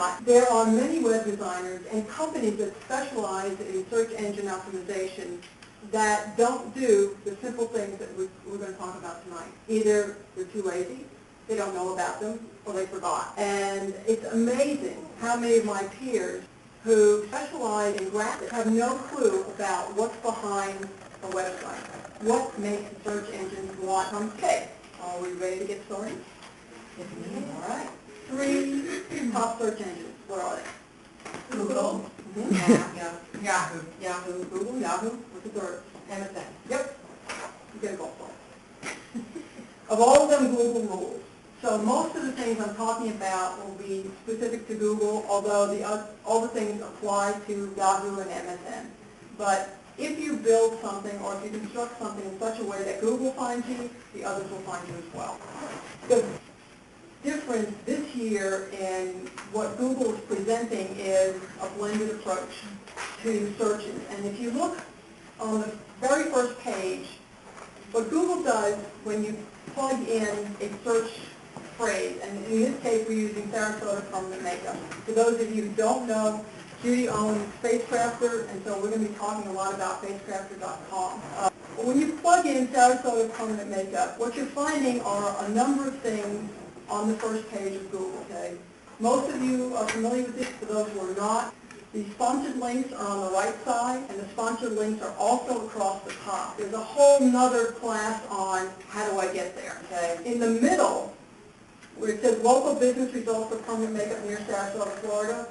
not, there are many web designers and companies that specialize in search engine optimization that don't do the simple things that we're going to talk about tonight. Either they're too lazy, they don't know about them, or they forgot. And it's amazing how many of my peers who specialize in graphics have no clue about what's behind a website, what makes the search engines want them. Okay, are we ready to get started? All right. 3 top search engines. What are they? Google. Yahoo. Google, Yahoo. What's the third? MSN. Yep. You get a gold point. Of all of them, Google rules. So most of the things I'm talking about will be specific to Google, although all the things apply to Yahoo and MSN. But if you build something or if you construct something in such a way that Google finds you, the others will find you as well. The difference this year in what Google is presenting is a blended approach to searches. And if you look on the very first page, what Google does when you plug in a search phrase, and in this case we're using Sarasota permanent makeup. For those of you who don't know, Judy owns Spacecrafter, and so we're going to be talking a lot about spacecrafter.com. When you plug in Sarasota permanent makeup, what you're finding are a number of things on the first page of Google. Okay, most of you are familiar with this. For those who are not, the sponsored links are on the right side, and the sponsored links are also across the top. There's a whole nother class on how do I get there. Okay, in the middle, where it says local business results for permanent makeup near Sarasota, Florida,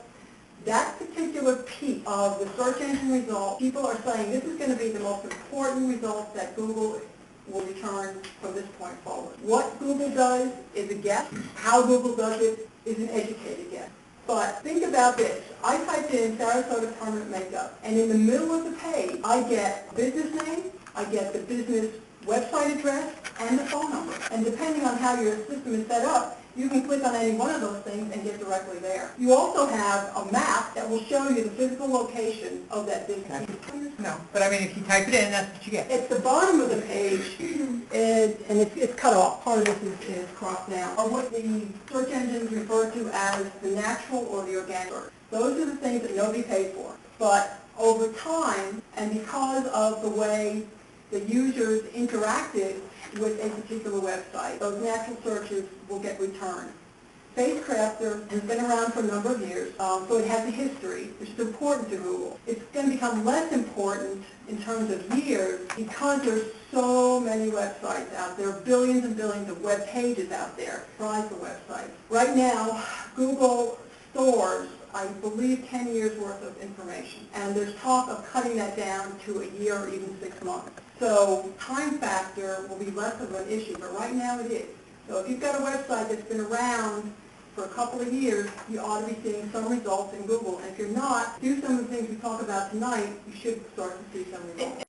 that particular piece of the search engine result, people are saying this is going to be the most important result that Google will return from this point forward. What Google does is a guess. How Google does it is an educated guess. But think about this. I typed in Sarasota permanent makeup, and in the middle of the page, I get business name, I get the business website address, and the phone number. And depending on how your system is set up, you can click on any one of those things and get directly there. You also have a map that will show you the physical location of that business. No, but I mean, if you type it in, that's what you get. At the bottom of the page, and it's cut off. Part of this is cropped down. Or what the search engines refer to as the natural or the organic search. Those are the things that nobody pays for. But over time, and because of the way the users interacted with a particular website, those natural searches will get returned. Spacecrafter has been around for a number of years, so it has a history, which is important to Google. It's going to become less important in terms of years because there's so many websites out there, billions and billions of web pages out there, private websites. Right now, Google stores, I believe, 10 years worth of information, and there's talk of cutting that down to a year or even 6 months. So time factor will be less of an issue, but right now it is. So if you've got a website that's been around for a couple of years, you ought to be seeing some results in Google. And if you're not, do some of the things we talk about tonight, you should start to see some results.